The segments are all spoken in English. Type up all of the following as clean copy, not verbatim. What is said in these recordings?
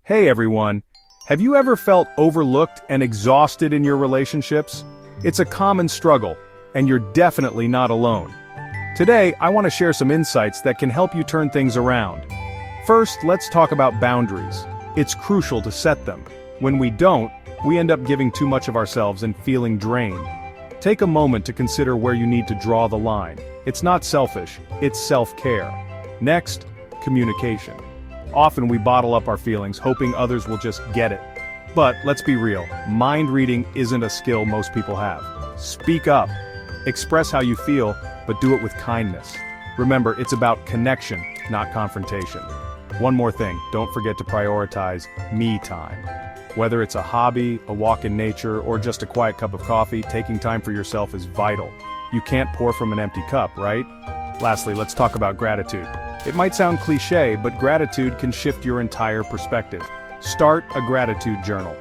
Hey everyone! Have you ever felt overlooked and exhausted in your relationships? It's a common struggle, and you're definitely not alone. Today, I want to share some insights that can help you turn things around. First, let's talk about boundaries. It's crucial to set them. When we don't, we end up giving too much of ourselves and feeling drained. Take a moment to consider where you need to draw the line. It's not selfish, it's self-care. Next, communication. Often we bottle up our feelings, hoping others will just get it. But let's be real, mind reading isn't a skill most people have. Speak up. Express how you feel, but do it with kindness. Remember, it's about connection, not confrontation. One more thing, don't forget to prioritize me time. Whether it's a hobby, a walk in nature, or just a quiet cup of coffee, taking time for yourself is vital. You can't pour from an empty cup, right? Lastly, let's talk about gratitude. It might sound cliché, but gratitude can shift your entire perspective. Start a gratitude journal.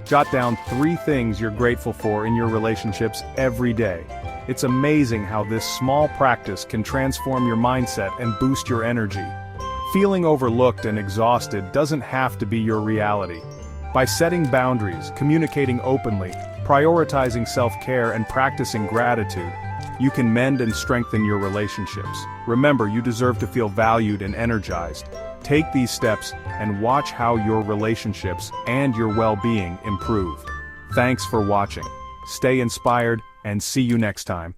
Jot down 3 things you're grateful for in your relationships every day. It's amazing how this small practice can transform your mindset and boost your energy. Feeling overlooked and exhausted doesn't have to be your reality. By setting boundaries, communicating openly, prioritizing self-care, and practicing gratitude, you can mend and strengthen your relationships. Remember, you deserve to feel valued and energized. Take these steps and watch how your relationships and your well-being improve. Thanks for watching. Stay inspired and see you next time.